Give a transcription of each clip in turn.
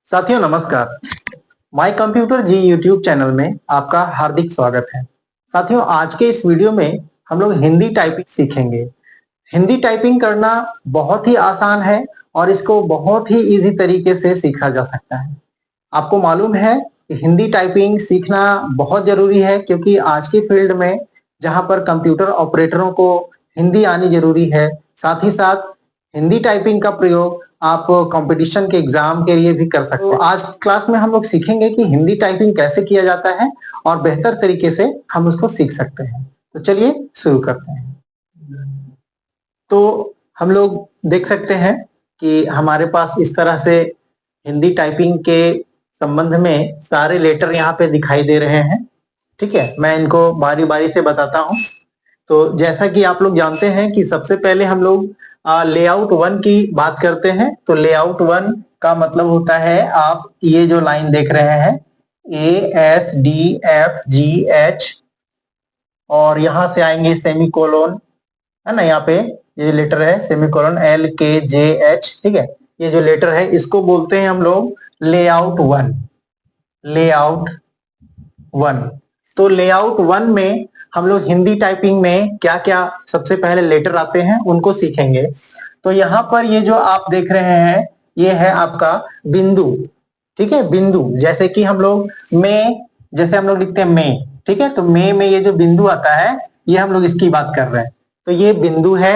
साथियों नमस्कार। My computer ji YouTube channel में आपका हार्दिक स्वागत है। साथियों आज के इस वीडियो में हम लोग हिंदी टाइपिंग सीखेंगे। हिंदी टाइपिंग करना बहुत ही आसान है और इसको बहुत ही इजी तरीके से सीखा जा सकता है। आपको मालूम है कि हिंदी टाइपिंग सीखना बहुत जरूरी है क्योंकि आज की फील्ड में जहां पर कंप्यूटर ऑपरेटरों को हिंदी आनी जरूरी है, साथ ही साथ हिंदी टाइपिंग का प्रयोग आप कंपटीशन के एग्जाम के लिए भी कर सकते हैं। तो आज क्लास में हम लोग सीखेंगे कि हिंदी टाइपिंग कैसे किया जाता है और बेहतर तरीके से हम उसको सीख सकते हैं। तो चलिए शुरू करते हैं। तो हम लोग देख सकते हैं कि हमारे पास इस तरह से हिंदी टाइपिंग के संबंध में सारे लेटर यहाँ पे दिखाई दे रहे हैं। ठीक है, मैं इनको बारी बारी से बताता हूँ। तो जैसा कि आप लोग जानते हैं कि सबसे पहले हम लोग लेआउट 1 की बात करते हैं। तो लेआउट 1 का मतलब होता है, आप ये जो लाइन देख रहे हैं ASDFGH और यहां से आएंगे सेमीकोलन, है ना, यहाँ पे ये लेटर है सेमीकोलन LKJH। ठीक है, ये जो लेटर है इसको बोलते हैं हम लोग लेआउट 1। लेआउट 1। तो लेआउट 1 में हम लोग हिंदी टाइपिंग में क्या क्या सबसे पहले लेटर आते हैं उनको सीखेंगे। तो यहाँ पर ये जो आप देख रहे हैं ये है आपका बिंदु। ठीक है, बिंदु जैसे कि हम लोग में, जैसे हम लोग लिखते हैं में। ठीक है, तो में ये जो बिंदु आता है ये हम लोग इसकी बात कर रहे हैं। तो ये बिंदु है,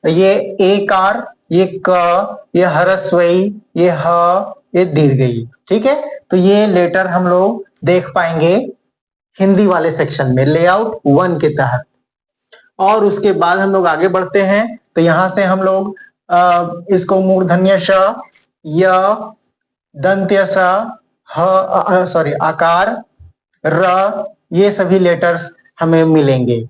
ये एकार, ये क, ये हरस्वई, ये ह, ये दीर्घई। ठीक है, तो ये लेटर हम लोग देख पाएंगे हिंदी वाले सेक्शन में लेआउट 1 के तहत। और उसके बाद हम लोग आगे बढ़ते हैं तो यहां से हम लोग इसको मूर्धन्य श, य, दंत्य स, सॉरी आकार, र, ये सभी लेटर्स हमें मिलेंगे।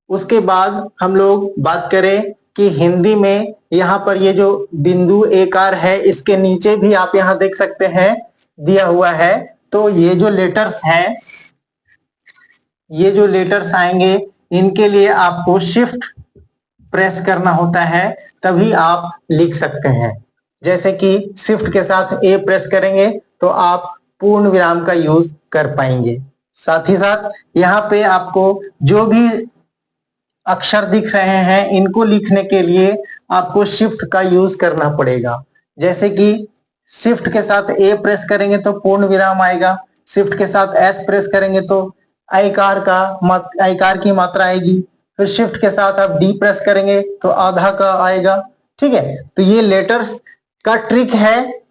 उसके बाद हम लोग बात करें कि हिंदी में यहाँ पर ये जो बिंदु एकार है इसके नीचे भी आप यहाँ देख सकते हैं दिया हुआ है। तो ये जो लेटर्स हैं, ये जो लेटर्स आएंगे इनके लिए आपको शिफ्ट प्रेस करना होता है तभी आप लिख सकते हैं। जैसे कि शिफ्ट के साथ ए प्रेस करेंगे तो आप पूर्ण विराम का यूज कर पाएंगे। साथ ही साथ यहाँ पे आपको जो भी अक्षर दिख रहे हैं इनको लिखने के लिए आपको शिफ्ट का यूज करना पड़ेगा। जैसे कि शिफ्ट के साथ ए प्रेस करेंगे तो पूर्ण विराम आएगा, शिफ्ट के साथ एस प्रेस करेंगे तो आयकार की मात्रा आएगी, फिर शिफ्ट के साथ आप डी प्रेस करेंगे तो आधा का आएगा। ठीक है, तो ये लेटर्स का ट्रिक है।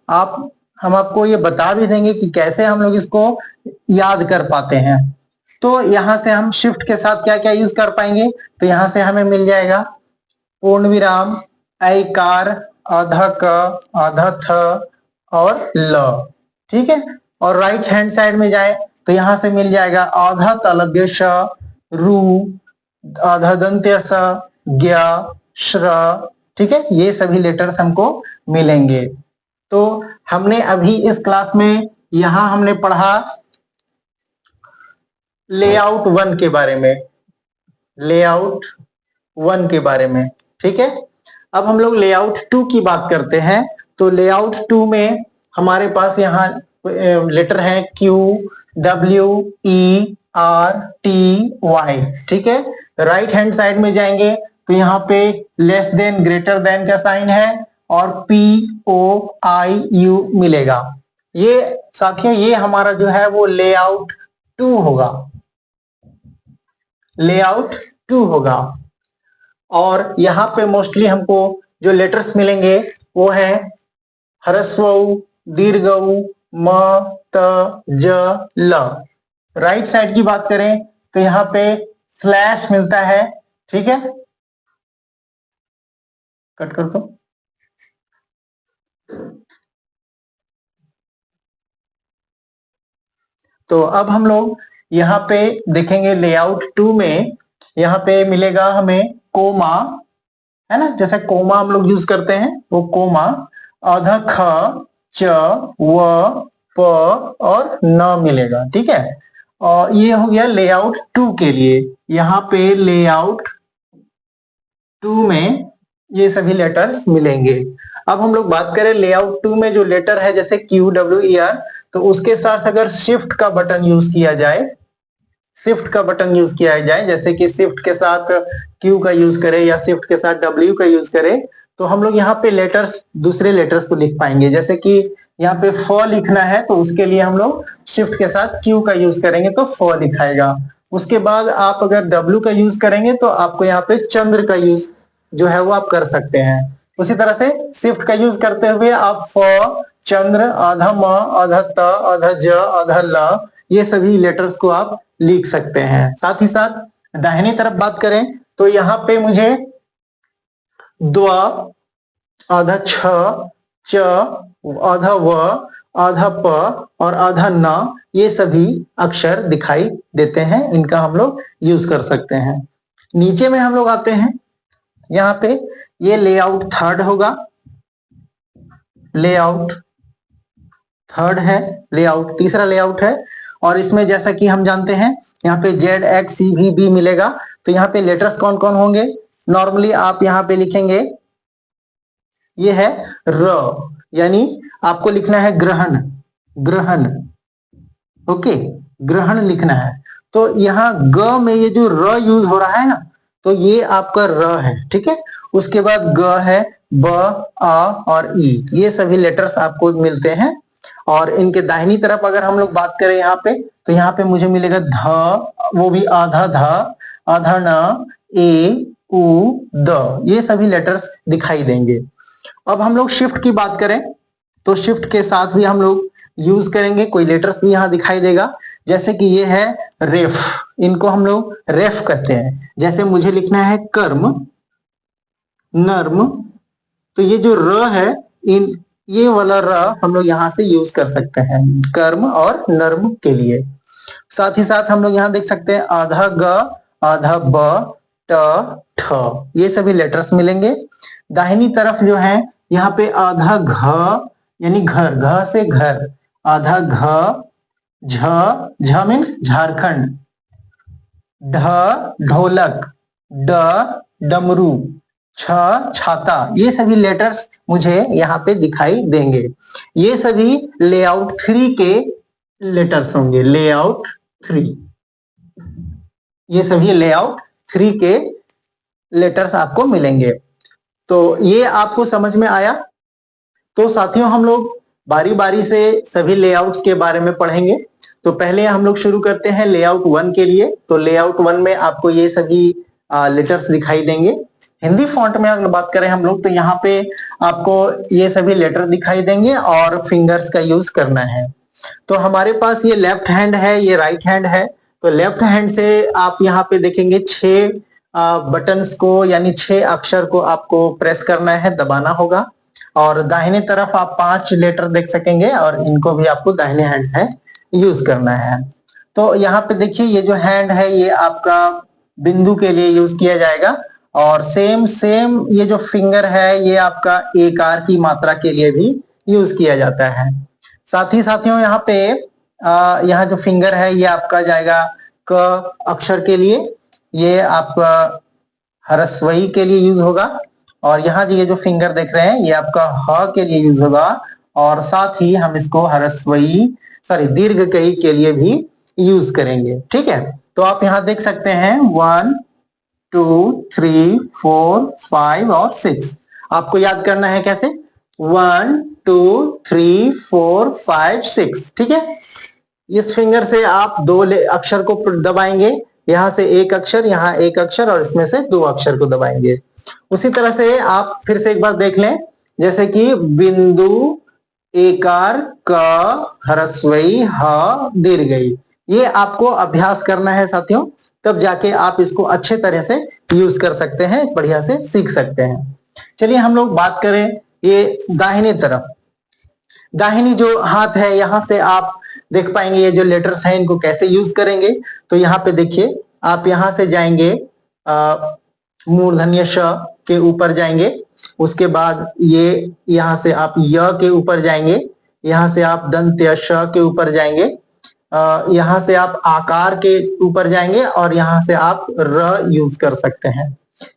हम आपको ये बता भी देंगे कि कैसे हम लोग इसको याद कर पाते हैं। तो यहां से हम शिफ्ट के साथ क्या क्या यूज कर पाएंगे, तो यहां से हमें मिल जाएगा पूर्ण विराम, ऐकार, आधा क, आधा थ और ल। ठीक है, और राइट हैंड साइड में जाए तो यहां से मिल जाएगा आधा तालव्य श, रू, आधा दंत्य स, ज्ञ, श्र। ठीक है, ये सभी लेटर्स हमको मिलेंगे। तो हमने अभी इस क्लास में यहां हमने पढ़ा लेआउट 1 के बारे में, लेआउट 1 के बारे में। ठीक है, अब हम लोग लेआउट 2 की बात करते हैं। तो लेआउट 2 में हमारे पास यहाँ लेटर है Q, W, E, R, T, Y। ठीक है, राइट हैंड साइड में जाएंगे तो यहाँ पे लेस देन, ग्रेटर देन का साइन है और P, O, I, U मिलेगा। ये साथियों ये हमारा जो है वो लेआउट 2 होगा, लेआउट 2 होगा। और यहाँ पे मोस्टली हमको जो लेटर्स मिलेंगे वो है ह्रस्व, दीर्घ, म, त, ज, ल। राइट साइड की बात करें तो यहाँ पे स्लैश मिलता है। ठीक है, कट कर दो। तो अब हम लोग यहाँ पे देखेंगे लेआउट 2 में यहाँ पे मिलेगा हमें कोमा, है ना, जैसे कोमा हम लोग यूज करते हैं वो कोमा, आधा ख, च, व, प और न मिलेगा। ठीक है, और ये हो गया लेआउट 2 के लिए। यहाँ पे लेआउट 2 में ये सभी लेटर्स मिलेंगे। अब हम लोग बात करें लेआउट 2 में जो लेटर है जैसे QWER, तो उसके साथ अगर शिफ्ट का बटन यूज किया जाए, शिफ्ट का बटन यूज किया जाए, जैसे कि शिफ्ट के साथ Q का यूज करें या शिफ्ट के साथ W का यूज करें, तो हम लोग यहाँ पे लेटर्स, दूसरे लेटर्स को लिख पाएंगे। जैसे कि यहाँ पे फ लिखना है तो उसके लिए हम लोग शिफ्ट के साथ Q का यूज करेंगे तो फ लिखाएगा। उसके बाद आप अगर W का यूज करेंगे तो आपको यहाँ पे चंद्र का यूज जो है वो आप कर सकते हैं। उसी तरह से शिफ्ट का यूज करते हुए आप फ, चंद्र, आधा म, आधा त, आधा ज, आधा ल, ये सभी लेटर्स को आप लिख सकते हैं। साथ ही साथ दाहिनी तरफ बात करें तो यहाँ पे मुझे द्व, आधा छ, च, आधा व, आधा प और आधा न, ये सभी अक्षर दिखाई देते हैं, इनका हम लोग यूज कर सकते हैं। नीचे में हम लोग आते हैं, यहाँ पे ये लेआउट थर्ड होगा, लेआउट थर्ड है, लेआउट तीसरा लेआउट है। और इसमें जैसा कि हम जानते हैं यहाँ पे ZXCVB मिलेगा, तो यहाँ पे लेटर्स कौन कौन होंगे, नॉर्मली आप यहाँ पे लिखेंगे, ये है र, यानी आपको लिखना है ग्रहण, ग्रहण, ओके, ग्रहण लिखना है। तो यहाँ ग में ये जो र यूज हो रहा है ना, तो ये आपका र है, ठीक है। उसके बाद ग है, ब, आ और ई, ये सभी लेटर्स आपको मिलते हैं। और इनके दाहिनी तरफ अगर हम लोग बात करें यहाँ पे, तो यहाँ पे मुझे मिलेगा ध, वो भी आधा ध, आधा न, ए, उ, द, ये सभी लेटर्स दिखाई देंगे। अब हम लोग शिफ्ट की बात करें तो शिफ्ट के साथ भी हम लोग यूज करेंगे, कोई लेटर्स भी यहाँ दिखाई देगा। जैसे कि ये है रेफ, इनको हम लोग रेफ कहते हैं। जैसे मुझे लिखना है कर्म, नर्म, तो ये जो र है, इन ये वाला र हम लोग यहाँ से यूज कर सकते हैं कर्म और नर्म के लिए। साथ ही साथ हम लोग यहाँ देख सकते हैं आधा ग, आधा ब, ट, ठ, ये सभी लेटर्स मिलेंगे। दाहिनी तरफ जो है यहाँ पे आधा घ यानी घर, घ से घर, आधा घ, झ, झ मीन्स झारखंड, ढ, ढोलक, ड, डमरू, छ, छाता, ये सभी लेटर्स मुझे यहाँ पे दिखाई देंगे। ये सभी लेआउट 3 के लेटर्स होंगे, लेआउट 3, ये सभी लेआउट 3 के लेटर्स आपको मिलेंगे। तो ये आपको समझ में आया। तो साथियों हम लोग बारी बारी से सभी लेआउट्स के बारे में पढ़ेंगे। तो पहले हम लोग शुरू करते हैं लेआउट 1 के लिए। तो लेआउट 1 में आपको ये सभी लेटर्स दिखाई देंगे। हिंदी फॉन्ट में अगर बात करें हम लोग, तो यहाँ पे आपको ये सभी लेटर दिखाई देंगे और फिंगर्स का यूज करना है। तो हमारे पास ये लेफ्ट हैंड है, ये राइट हैंड है। तो लेफ्ट हैंड से आप यहाँ पे देखेंगे 6 बटन्स को, यानी 6 अक्षर को आपको प्रेस करना है, दबाना होगा। और दाहिने तरफ आप 5 लेटर देख सकेंगे और इनको भी आपको दाहिने हैंड से यूज करना है। तो यहाँ पे देखिए ये जो हैंड है ये आपका बिंदु के लिए यूज किया जाएगा, और सेम ये जो फिंगर है ये आपका एकार की मात्रा के लिए भी यूज किया जाता है। साथ ही साथियों यहाँ पे यहाँ जो फिंगर है ये आपका जाएगा क अक्षर के लिए, ये आपका ह्रस्वई के लिए यूज होगा। और यहाँ ये जो फिंगर देख रहे हैं ये आपका ह के लिए यूज होगा, और साथ ही हम इसको ह्रस्वई दीर्घकई के लिए भी यूज करेंगे, ठीक है। तो आप यहाँ देख सकते हैं 1 2 3 4 5 और 6। आपको याद करना है कैसे, 1 2 3 4 5 6, ठीक है। इस फिंगर से आप 2 अक्षर को दबाएंगे, यहाँ से एक अक्षर, यहाँ एक अक्षर, और इसमें से 2 अक्षर को दबाएंगे। उसी तरह से आप फिर से एक बार देख लें, जैसे कि बिंदु, एकार, क, ह्रस्वई, ह, दीर्घई, ये आपको अभ्यास करना है साथियों, तब जाके आप इसको अच्छे तरह से यूज कर सकते हैं, बढ़िया से सीख सकते हैं। चलिए हम लोग बात करें ये दाहिने तरफ। दाहिनी जो हाथ है यहाँ से आप देख पाएंगे ये जो लेटर्स हैं इनको कैसे यूज करेंगे। तो यहाँ पे देखिए आप यहाँ से जाएंगे मूर्धन्य श के ऊपर जाएंगे, उसके बाद ये यहाँ से आप य के ऊपर जाएंगे, यहाँ से आप दंत्य श के ऊपर जाएंगे, यहाँ से आप आकार के ऊपर जाएंगे, और यहाँ से आप र यूज कर सकते हैं।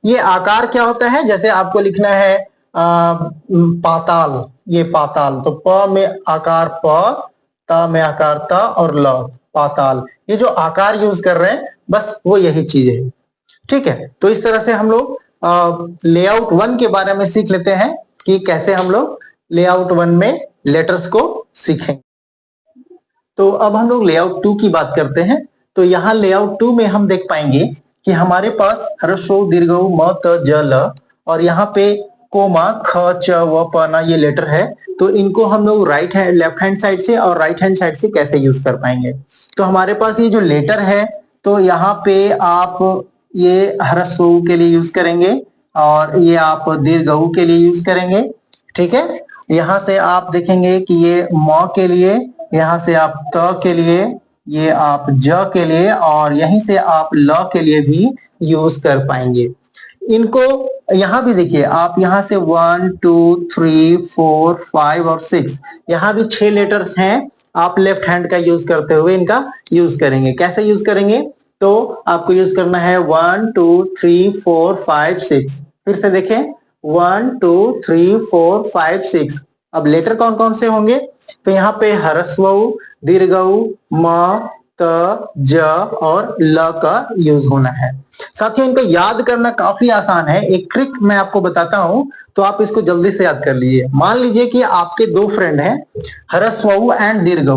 ये आकार क्या होता है, जैसे आपको लिखना है पाताल, ये पाताल, तो प में आकार प, त में आकार त और ल, पाताल। ये जो आकार यूज कर रहे हैं बस वो यही चीज है। ठीक है, तो इस तरह से हम लोग लेआउट 1 के बारे में सीख लेते हैं कि कैसे हम लोग लेआउट 1 में लेटर्स को सीखेंगे। तो अब हम लोग लेआउट 2 की बात करते हैं। तो यहाँ लेआउट 2 में हम देख पाएंगे कि हमारे पास ह्रस्व दीर्घ म त ज ल और यहाँ पे कोमा ख च व प न ये लेटर है। तो इनको हम लोग लेफ्ट हैंड साइड से और राइट हैंड साइड से कैसे यूज कर पाएंगे। तो हमारे पास ये जो लेटर है तो यहाँ पे आप ये ह्रस्व के लिए यूज करेंगे और ये आप दीर्घ के लिए यूज करेंगे। ठीक है, यहाँ से आप देखेंगे कि ये म के लिए, यहाँ से आप त के लिए, ये आप ज के लिए और यहीं से आप ल के लिए भी यूज कर पाएंगे। इनको यहाँ भी देखिए, आप यहाँ से 1 2 3 4 5 और 6, यहाँ भी 6 लेटर्स हैं। आप लेफ्ट हैंड का यूज करते हुए इनका यूज करेंगे। कैसे यूज करेंगे, तो आपको यूज करना है 1 2 3 4 5 6। फिर से देखें 1 2 3 4 5 6। अब लेटर कौन कौन से होंगे, तो यहाँ पे ह्रस्व दीर्घ म त ज और ल का यूज होना है। साथियों, इनको याद करना काफी आसान है। एक ट्रिक मैं आपको बताता हूं तो आप इसको जल्दी से याद कर लीजिए। मान लीजिए कि आपके दो फ्रेंड हैं, ह्रस्व एंड दीर्घ।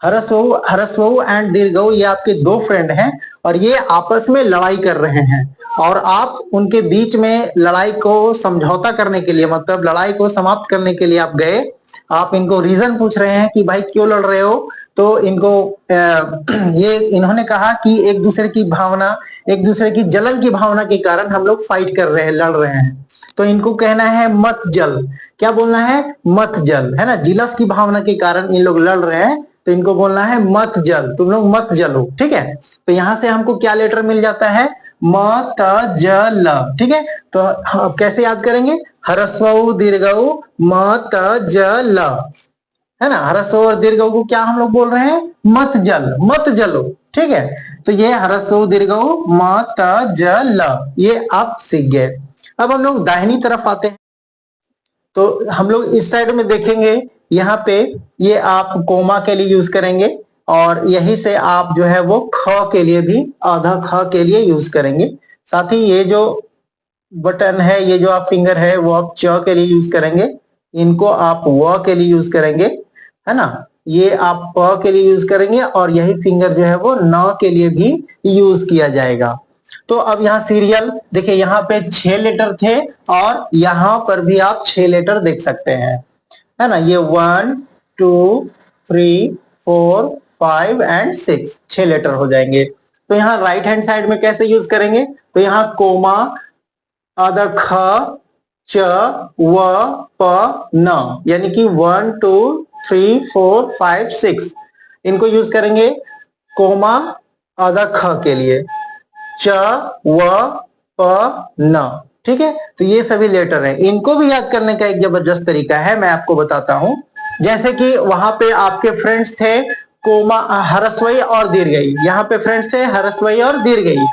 ह्रस्व एंड दीर्घ ये आपके दो फ्रेंड हैं और ये आपस में लड़ाई कर रहे हैं और आप उनके बीच में लड़ाई को समझौता करने के लिए, मतलब लड़ाई को समाप्त करने के लिए आप गए। आप इनको रीजन पूछ रहे हैं कि भाई क्यों लड़ रहे हो। तो इनको ये इन्होंने कहा कि एक दूसरे की भावना, एक दूसरे की जलन की भावना के कारण हम लोग फाइट कर रहे हैं, लड़ रहे हैं। तो इनको कहना है मत जल। क्या बोलना है, मत जल, है ना। जिलस की भावना के कारण इन लोग लड़ रहे हैं तो इनको बोलना है मत जल, तुम लोग मत जलो। ठीक है, तो यहां से हमको क्या लेटर मिल जाता है, म त ज ल। ठीक है, तो अब कैसे याद करेंगे, ह्रस्व दीर्घ म त ज ल, है ना। ह्रस्व और दीर्घ को क्या हम लोग बोल रहे हैं, मत जल, मत जलो। ठीक है, तो ये ह्रस्व दीर्घ म त ज ल, ये आप सीख गए। अब हम लोग दाहिनी तरफ आते हैं। तो हम लोग इस साइड में देखेंगे, यहाँ पे ये आप कोमा के लिए यूज करेंगे और यहीं से आप जो है वो ख के लिए भी, आधा ख के लिए यूज करेंगे। साथ ही ये जो बटन है, ये जो आप फिंगर है वो आप च के लिए यूज करेंगे। इनको आप व के लिए यूज करेंगे, है ना। ये आप प के लिए यूज करेंगे और यही फिंगर जो है वो न के लिए भी यूज किया जाएगा। तो अब यहाँ सीरियल देखिए, यहाँ पे 6 लेटर थे और यहाँ पर भी आप 6 लेटर देख सकते हैं, है ना। ये 1 2 3 4 5 एंड 6, 6 लेटर हो जाएंगे। तो यहाँ राइट हैंड साइड में कैसे यूज करेंगे, तो यहाँ कोमा, आधा ख, च, व, प, न, यानी कि 1 2 3 4 5 6 इनको यूज करेंगे कोमा आधा ख के लिए, च व प न। ठीक है, तो ये सभी लेटर हैं। इनको भी याद करने का एक जबरदस्त तरीका है, मैं आपको बताता हूं। जैसे कि वहां पे आपके फ्रेंड्स थे कोमा, ह्रस्वई और दीर्घई। यहाँ पे फ्रेंड्स थे ह्रस्वई और दीर्घई।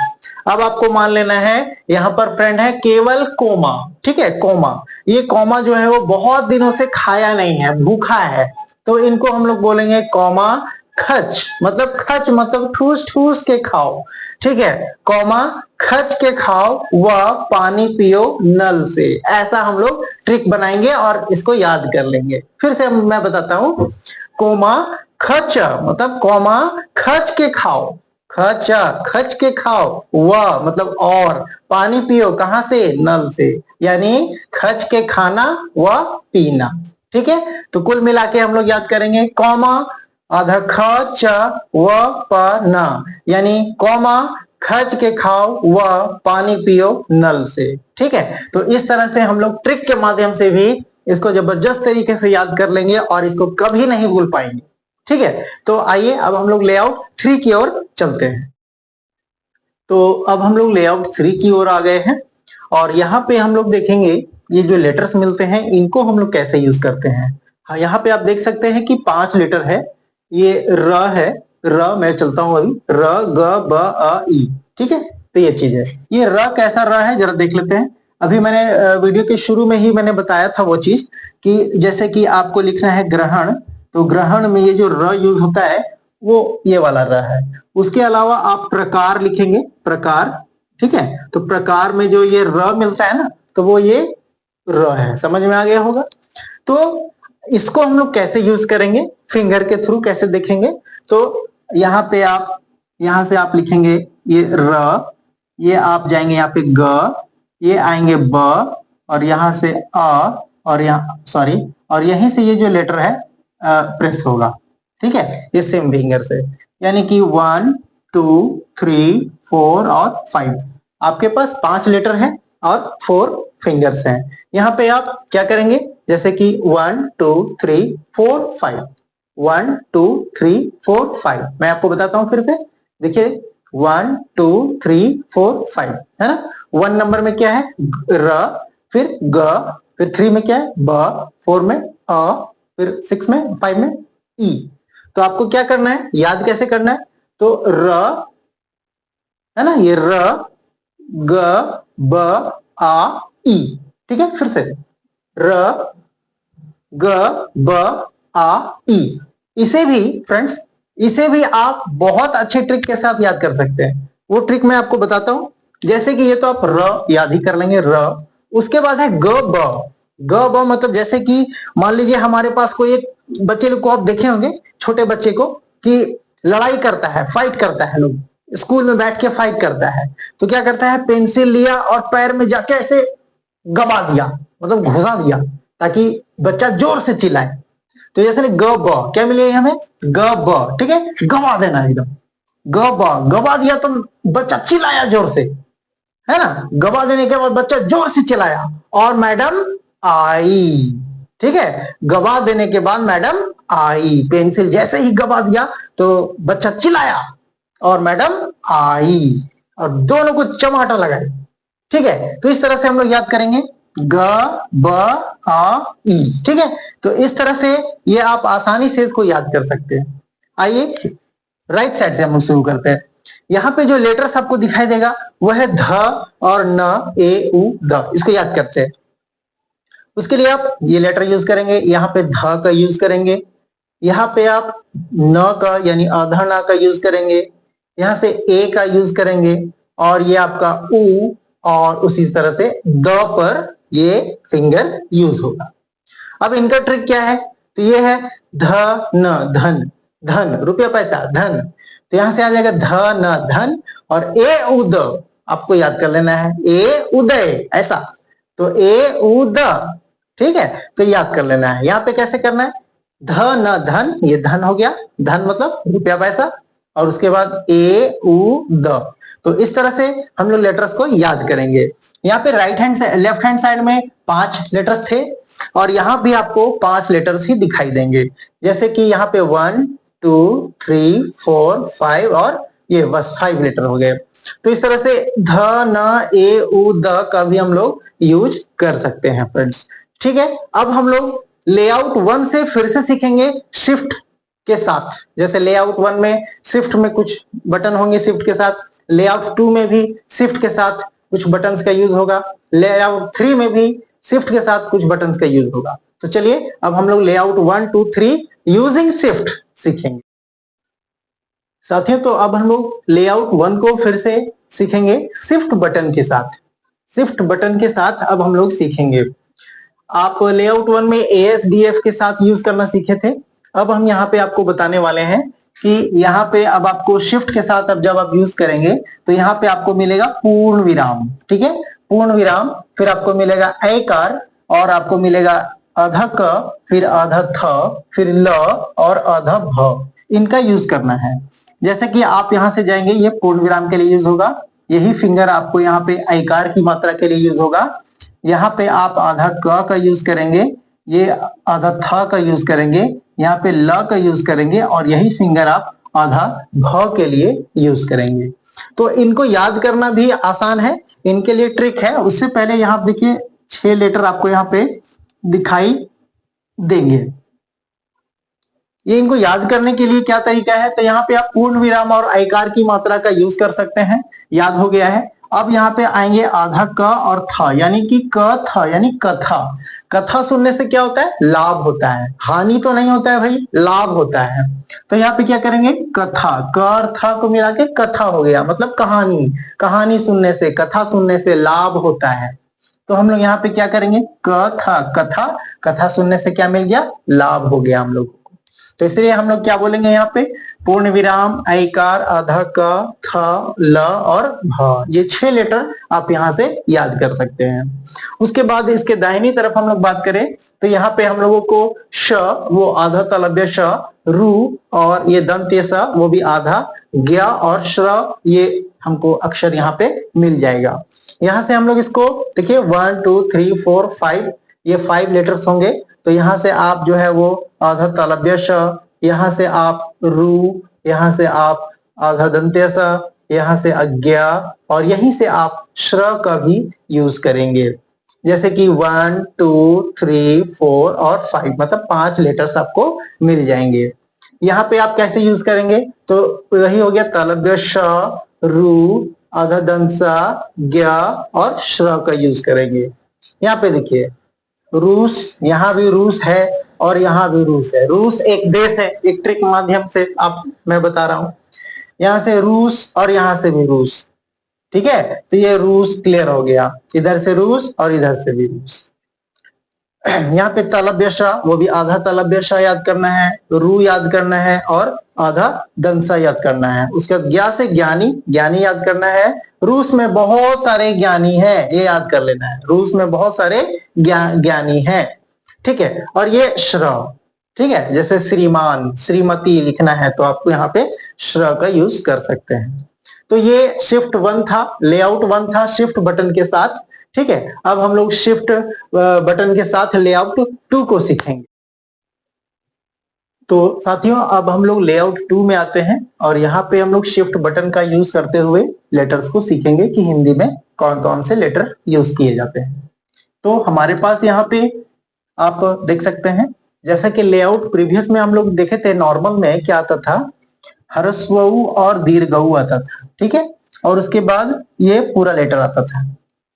अब आपको मान लेना है यहाँ पर फ्रेंड है केवल कोमा। ठीक है, कोमा, ये कोमा जो है वो बहुत दिनों से खाया नहीं है, भूखा है। तो इनको हम लोग बोलेंगे कोमा खच, मतलब खच मतलब ठूस ठूस के खाओ। ठीक है, कौमा खच के खाओ व पानी पियो नल से। ऐसा हम लोग ट्रिक बनाएंगे और इसको याद कर लेंगे। फिर से मैं बताता हूं, कोमा खच मतलब कौमा खच के खाओ, खच खच के खाओ, व मतलब और, पानी पियो कहां से, नल से, यानी खच के खाना व पीना। ठीक है, तो कुल मिला के हम लोग याद करेंगे कौमा आधा ख च व प न, यानी कौमा खच के खाओ व पानी पियो नल से। ठीक है, तो इस तरह से हम लोग ट्रिक के माध्यम से भी इसको जबरदस्त तरीके से याद कर लेंगे और इसको कभी नहीं भूल पाएंगे। ठीक है, तो आइए अब हम लोग लेआउट 3 की ओर चलते हैं। तो अब हम लोग लेआउट 3 की ओर आ गए हैं और यहाँ पे हम लोग देखेंगे ये जो लेटर्स मिलते हैं इनको हम लोग कैसे यूज करते हैं। हाँ, यहाँ पे आप देख सकते हैं कि 5 लेटर है। ये र है, र मैं चलता हूं अभी, र ग ब अ ई। ठीक है, तो ये चीज है। ये र कैसा र है जरा देख लेते हैं। अभी मैंने वीडियो के शुरू में ही मैंने बताया था वो चीज कि जैसे कि आपको लिखना है ग्रहण, तो ग्रहण में ये जो र यूज होता है वो ये वाला र है। उसके अलावा आप प्रकार लिखेंगे, प्रकार, ठीक है। तो प्रकार में जो ये र मिलता है ना, तो वो ये र है। समझ में आ गया होगा। तो इसको हम लोग कैसे यूज करेंगे, फिंगर के थ्रू कैसे देखेंगे। तो यहाँ पे आप, यहां से आप लिखेंगे ये र, ये आप जाएंगे यहाँ पे ग, ये आएंगे ब, और यहां से अ, और यहाँ सॉरी, और यहीं से ये जो लेटर है प्रेस होगा, ठीक है, ये सेम फिंगर से। यानी कि 1 2 3 4 और 5, आपके पास 5 लेटर है और 4 फिंगर्स हैं। यहाँ पे आप क्या करेंगे, जैसे कि 1 2 3 4 5, 1 2 3 4 5, मैं आपको बताता हूं फिर से। देखिए 1 2 3 4 5 है ना। 1 नंबर में क्या है र, फिर ग, फिर 3 में क्या है ब, 4 में अ, फिर 6 में 5 में ई। तो आपको क्या करना है, याद कैसे करना है, तो र है ना, ये र ग ब आ ई, ठीक है। फिर से र ग ब आ ई। इसे भी फ्रेंड्स, इसे भी आप बहुत अच्छे ट्रिक के साथ याद कर सकते हैं। वो ट्रिक मैं आपको बताता हूं। जैसे कि ये तो आप र याद ही कर लेंगे, र, उसके बाद है ग ब। ग ब मतलब जैसे कि मान लीजिए हमारे पास कोई एक बच्चे को आप देखे होंगे, छोटे बच्चे को, कि लड़ाई करता है, फाइट करता है, लोग स्कूल में बैठ के फाइट करता है, तो क्या करता है, पेंसिल लिया और पैर में जाके ऐसे गबा दिया, मतलब घुसा दिया, ताकि बच्चा जोर से चिल्लाए। तो जैसे ग ब क्या मिलेगा हमें, ग ब, ठीक है, गवा देना एकदम, ग ब गवा दिया तो बच्चा चिल्लाया जोर से, है ना। गवा देने के बाद बच्चा जोर से चिल्लाया और मैडम आई, ठीक है। गवा देने के बाद मैडम आई, पेंसिल जैसे ही गवा दिया तो बच्चा चिल्लाया और मैडम आई, और दोनों को चमाटा लगाए, ठीक है। तो इस तरह से हम लोग याद करेंगे ग ब आ ई, ठीक है। तो इस तरह से ये आप आसानी से इसको याद कर सकते हैं। आइए राइट साइड से हम लोग शुरू करते हैं। यहाँ पे जो लेटर्स आपको दिखाई देगा वह है ध और न, ए उ द, इसको याद करते हैं। उसके लिए आप ये लेटर यूज करेंगे, यहाँ पे ध का यूज करेंगे, यहाँ पे आप न का यानी आधा न का यूज करेंगे, यहाँ से ए का यूज करेंगे, और ये आपका उ, और उसी तरह से द पर ये फिंगर यूज होगा। अब इनका ट्रिक क्या है, तो ये है ध न, धन, धन रुपया पैसा, धन। तो यहां से आ जाएगा ध न धन, और ए उद आपको याद कर लेना है, ए उदय, ऐसा। तो ए उद, ठीक है, तो याद कर लेना है। यहाँ पे कैसे करना है, ध न धन, ये धन हो गया, धन मतलब रुपया पैसा, और उसके बाद ए उ द। तो इस तरह से हम लोग लेटर्स को याद करेंगे। यहाँ पे राइट हैंड से लेफ्ट हैंड साइड में 5 लेटर्स थे, और यहाँ भी आपको 5 लेटर्स ही दिखाई देंगे। जैसे कि यहाँ पे 1 2 3 4 5 और ये बस 5 लेटर हो गए। तो इस तरह से ध न ए उ द का भी हम लोग यूज कर सकते हैं फ्रेंड्स, ठीक है। अब हम लोग लेआउट 1 से फिर से सीखेंगे शिफ्ट के साथ। जैसे लेआउट 1 में शिफ्ट में कुछ बटन होंगे शिफ्ट के साथ, लेआउट 2 में भी शिफ्ट के साथ कुछ बटन्स का यूज होगा, लेआउट 3 में भी शिफ्ट के साथ कुछ बटन्स का यूज होगा। तो चलिए अब हम लोग लेआउट 1 2 3 यूजिंग शिफ्ट सीखेंगे साथियों। तो अब हम लोग लेआउट 1 को फिर से सीखेंगे शिफ्ट बटन के साथ। शिफ्ट बटन के साथ अब हम लोग सीखेंगे। आप लेआउट 1 में ASDF के साथ यूज करना सीखे थे। अब हम यहाँ पे आपको बताने वाले हैं कि यहाँ पे अब आपको शिफ्ट के साथ अब जब आप यूज करेंगे तो यहाँ पे आपको मिलेगा पूर्ण विराम, ठीक है, पूर्ण विराम, फिर आपको मिलेगा ऐकार, और आपको मिलेगा आधा क, फिर आधा थ, फिर ल, और आधा भ, इनका यूज करना है। जैसे कि आप यहाँ से जाएंगे, ये पूर्ण विराम के लिए यूज होगा, यही फिंगर आपको यहाँ पे ऐकार की मात्रा के लिए यूज होगा। यहाँ पे आप आधा क का यूज करेंगे, ये आधा थ का यूज करेंगे, यहाँ पे ल का यूज करेंगे, और यही फिंगर आप आधा भ के लिए यूज करेंगे। तो इनको याद करना भी आसान है, इनके लिए ट्रिक है। उससे पहले यहाँ देखिए 6 लेटर आपको यहाँ पे दिखाई देंगे। ये इनको याद करने के लिए क्या तरीका है, तो यहाँ पे आप पूर्ण विराम और ऐकार की मात्रा का यूज कर सकते हैं, याद हो गया है। अब यहाँ पे आएंगे आधा क और था, यानी कि क था यानी कथा। कथा सुनने से क्या होता है? लाभ होता है, हानि तो नहीं होता है भाई, लाभ होता है। तो यहाँ पे क्या करेंगे? कथा, क और था को मिला के कथा हो गया, मतलब कहानी। कहानी सुनने से, कथा सुनने से लाभ होता है। तो हम लोग यहाँ पे क्या करेंगे? कथा, कथा, कथा सुनने से क्या मिल गया? लाभ हो गया हम लोगों को। तो इसलिए हम लोग क्या बोलेंगे यहाँ पे? पूर्ण विराम, ऐकार, आधा क, थ, ल और भ, ये 6 लेटर आप यहाँ से याद कर सकते हैं। उसके बाद इसके दाहिनी तरफ हम लोग बात करें तो यहाँ पे हम लोगों को श, वो आधा तालव्य श, रू और ये दंत्य स, वो भी आधा, ज्ञ और श्र, ये हमको अक्षर यहाँ पे मिल जाएगा। यहाँ से हम लोग इसको देखिए 1 2 3 4 5, ये 5 लेटर्स होंगे। तो यहाँ से आप जो है वो आधा तालव्य श, यहाँ से आप रू, यहाँ से आप आधा दंत्य स, यहाँ से अज्ञा और यहीं से आप श्र का भी यूज करेंगे। जैसे कि 1 2 3 4 और 5, मतलब 5 लेटर्स आपको मिल जाएंगे। यहाँ पे आप कैसे यूज करेंगे? तो वही हो गया तालव्य श, रू, आधा दंसा, ज्ञा और श्र का यूज करेंगे। यहाँ पे देखिए रूस, यहाँ भी रूस है और यहाँ भी रूस है। रूस एक देश है, एक ट्रिक माध्यम से आप मैं बता रहा हूं। यहाँ से रूस और यहाँ से भी रूस, ठीक है। तो ये रूस क्लियर हो गया, इधर से रूस और इधर से भी रूस। यहाँ पे तालव्य श, वो भी आधा तालव्य श याद करना है, रू याद करना है और आधा दंसा याद करना है। उसके बाद ज्ञा से ज्ञानी, ज्ञानी याद करना है। रूस में बहुत सारे ज्ञानी हैं, ये याद कर लेना है, रूस में बहुत सारे ज्ञानी हैं, ठीक है। और ये श्र, ठीक है, जैसे श्रीमान, श्रीमती लिखना है तो आपको यहाँ पे श्र का यूज कर सकते हैं। तो ये शिफ्ट 1 था, लेआउट 1 था शिफ्ट बटन के साथ, ठीक है। अब हम लोग शिफ्ट बटन के साथ लेआउट 2 को सीखेंगे। तो साथियों अब हम लोग लेआउट 2 में आते हैं और यहाँ पे हम लोग शिफ्ट बटन का यूज करते हुए लेटर्स को सीखेंगे कि हिंदी में कौन कौन से लेटर यूज किए जाते हैं। तो हमारे पास यहाँ पे आप देख सकते हैं, जैसा कि लेआउट प्रीवियस में हम लोग देखे थे, नॉर्मल में क्या आता था? ह्रस्व उ और दीर्घ उ आता था, ठीक है, और उसके बाद ये पूरा लेटर आता था।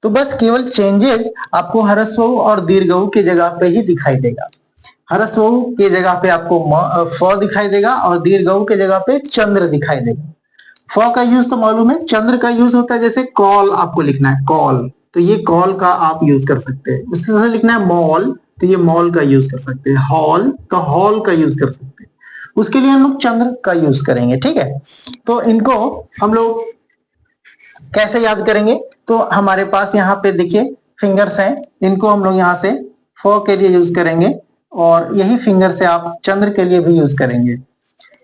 तो बस केवल चेंजेस आपको ह्रस्व उ और दीर्घ उ की जगह पे ही दिखाई देगा। ह्रस्व उ की जगह पे आपको फ दिखाई देगा और दीर्घ उ की जगह पे चंद्र दिखाई देगा। फ का यूज तो मालूम है, चंद्र का यूज होता है जैसे कॉल आपको लिखना है, कॉल, तो ये कॉल का आप यूज कर सकते हैं। उसी तरह से लिखना है मॉल, तो ये मॉल का यूज कर सकते हैं। हॉल, तो हॉल का यूज कर सकते हैं। उसके लिए हम लोग चंद्र का यूज करेंगे, ठीक है। तो इनको हम लोग कैसे याद करेंगे? तो हमारे पास यहाँ पे देखिए फिंगर्स हैं, इनको हम लोग यहाँ से फ के लिए यूज करेंगे और यही फिंगर से आप चंद्र के लिए भी यूज करेंगे।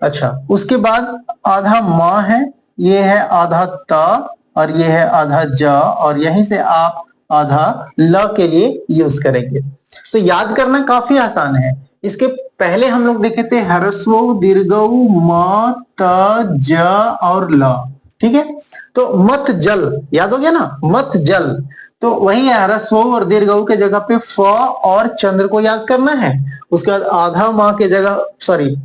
अच्छा, उसके बाद आधा म है, ये है आधा त और ये है आधा ज और यहीं से आप आधा ल के लिए यूज करेंगे। तो याद करना काफी आसान है। इसके पहले हम लोग देखे थे ह्रस्व उ, दीर्घ उ, म, त, ज और ल, ठीक है। तो मत जल याद हो गया ना, मत जल, तो वही है ह्रस्व उ और दीर्घ उ के जगह पे फ और चंद्र को याद करना है। उसके बाद आधा म के जगह, सॉरी,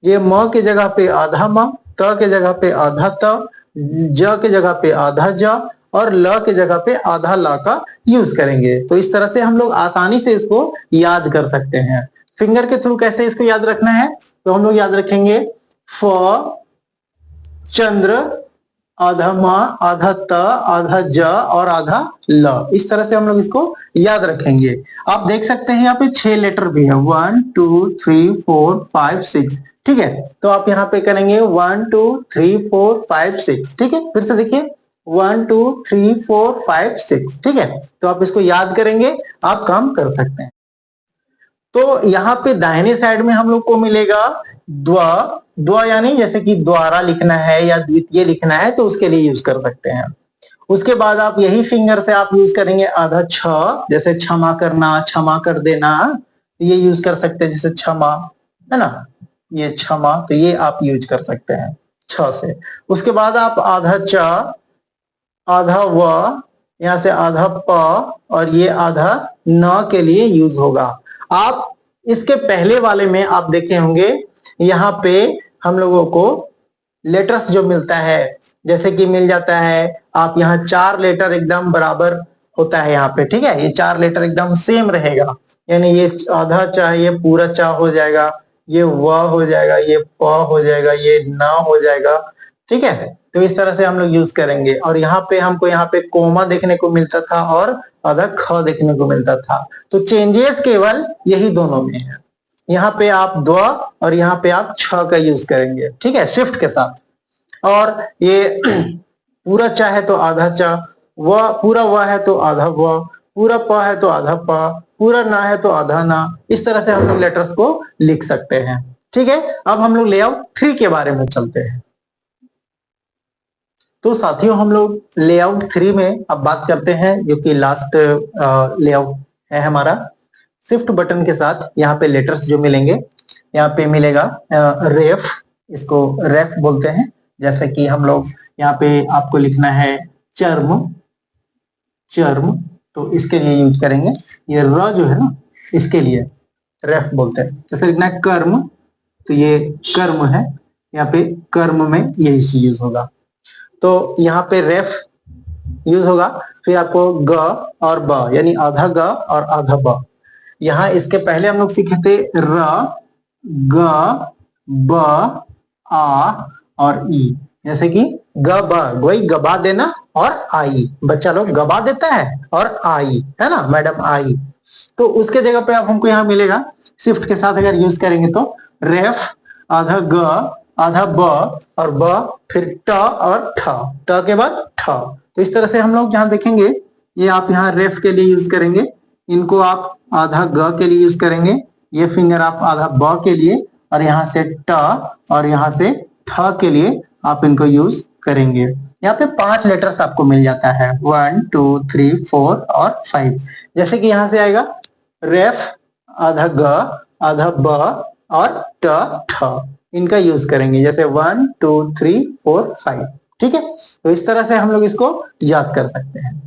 ये म के जगह पे आधा म, त के जगह पे आधा त, ज के जगह पे आधा ज और ल के जगह पे आधा ला का यूज करेंगे। तो इस तरह से हम लोग आसानी से इसको याद कर सकते हैं। फिंगर के थ्रू कैसे इसको याद रखना है? तो हम लोग याद रखेंगे फ, चंद्र, आधा म, आधा त, आधा ज और आधा ल, इस तरह से हम लोग इसको याद रखेंगे। आप देख सकते हैं यहाँ पे 6 लेटर भी है, 1 2 3 4 5 6, ठीक है। तो आप यहाँ पे करेंगे 1 2 3 4 5 6, ठीक है। फिर से देखिए 1 2 3 4 5 6, ठीक है। तो आप इसको याद करेंगे, आप काम कर सकते हैं। तो यहाँ पे दाहिने साइड में हम लोग को मिलेगा द्व, द्व यानी जैसे कि द्वारा लिखना है या द्वितीय लिखना है तो उसके लिए यूज कर सकते हैं। उसके बाद आप यही फिंगर से आप यूज करेंगे आधा छ, जैसे क्षमा करना, क्षमा कर देना, ये यूज कर सकते हैं, जैसे क्षमा है ना, ये क्षमा, तो ये आप यूज कर सकते हैं छ से। उसके बाद आप आधा च, आधा व, यहां से आधा प और ये आधा न के लिए यूज होगा। आप इसके पहले वाले में आप देखे होंगे, यहाँ पे हम लोगों को लेटर्स जो मिलता है जैसे कि मिल जाता है आप यहाँ 4 लेटर एकदम बराबर होता है यहाँ पे, ठीक है, ये 4 लेटर एकदम सेम रहेगा, यानी ये आधा चा ये पूरा चा हो जाएगा, ये व हो जाएगा, ये प हो जाएगा, ये न हो जाएगा, ठीक है। तो इस तरह से हम लोग यूज करेंगे। और यहाँ पे हमको यहाँ पे कोमा देखने को मिलता था और आधा ख देखने को मिलता था। तो चेंजेस केवल यही दोनों में है, यहाँ पे आप द्व और यहाँ पे आप छ का यूज करेंगे, ठीक है, शिफ्ट के साथ। और ये पूरा चा है तो आधा चा, व पूरा व है तो आधा व, पूरा प है तो आधा प, पूरा ना है तो आधा ना। इस तरह से हम लोग लेटर्स को लिख सकते हैं, ठीक है। अब हम लोग लेआउट 3 के बारे में चलते हैं। तो साथियों हम लोग लेआउट 3 में अब बात करते हैं, जो कि लास्ट लेआउट है हमारा। शिफ्ट बटन के साथ यहाँ पे लेटर्स जो मिलेंगे, यहाँ पे मिलेगा रेफ, इसको रेफ बोलते हैं। जैसे कि हम लोग यहाँ पे आपको लिखना है चर्म, चर्म, तो इसके लिए यूज करेंगे। ये र जो है ना, इसके लिए रेफ बोलते हैं। जैसे लिखना है कर्म, तो ये कर्म है, यहाँ पे कर्म में यही चीज यूज होगा, तो यहाँ पे रेफ यूज होगा। फिर आपको ग और ब, यानी आधा ग और आधा ब। यहाँ इसके पहले हम लोग सीखे थे र, ग, ब, आ और ई। जैसे कि ग ब, वही गबा देना, और आई, बच्चा लोग गबा देता है, और आई है ना मैडम, आई। तो उसके जगह पे अब हमको यहाँ मिलेगा शिफ्ट के साथ अगर यूज करेंगे तो रेफ, आधा ग, आधा ब और ब, फिर ट और ठ, ट के बाद ठ। तो इस तरह से हम लोग जहां देखेंगे, ये आप यहाँ रेफ के लिए यूज करेंगे, इनको आप आधा ग के लिए यूज करेंगे, ये फिंगर आप आधा ब के लिए, और यहाँ से ट और यहाँ से ठ के लिए आप इनको यूज करेंगे। यहाँ पे 5 लेटर्स आपको मिल जाता है, 1 2 3 4 और 5। जैसे कि यहाँ से आएगा रेफ, आधा ग, आधा ब और ट ठ, इनका यूज करेंगे। जैसे 1 2 3 4 5, ठीक है। तो इस तरह से हम लोग इसको याद कर सकते हैं।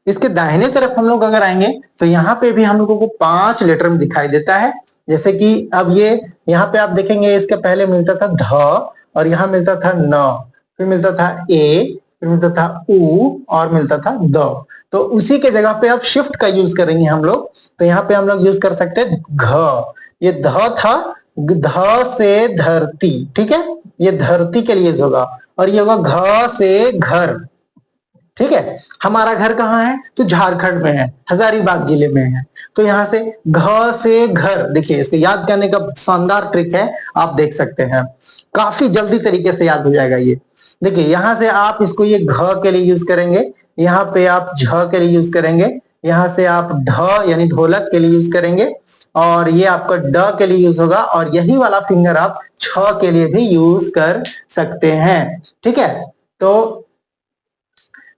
इसके दाहिने तरफ हम लोग अगर आएंगे तो यहाँ पे भी हम लोगों को 5 लेटर में दिखाई देता है। जैसे कि अब ये यहाँ पे आप देखेंगे, इसके पहले मिलता था ध, और यहाँ मिलता था न, फिर मिलता था ए, फिर मिलता था उ, और मिलता था द। तो उसी के जगह पे अब शिफ्ट का यूज करेंगे हम लोग। तो यहाँ पे हम लोग यूज कर सकते हैं घ, ये ध था, ध से धरती, ठीक है, ये धरती के लिए होगा। और ये होगा घ से घर, ठीक है। हमारा घर कहाँ है, तो झारखंड में है, हजारीबाग जिले में है। तो यहाँ से घ से घर, देखिए इसको याद करने का शानदार ट्रिक है, आप देख सकते हैं, काफी जल्दी तरीके से याद हो जाएगा ये। देखिए यहाँ से आप इसको ये घ के लिए यूज करेंगे, यहाँ पे आप झ के लिए यूज करेंगे, यहाँ से आप ढ यानी ढोलक के लिए यूज करेंगे, और ये आपका ड के लिए यूज होगा, और यही वाला फिंगर आप छ के लिए भी यूज कर सकते हैं, ठीक है।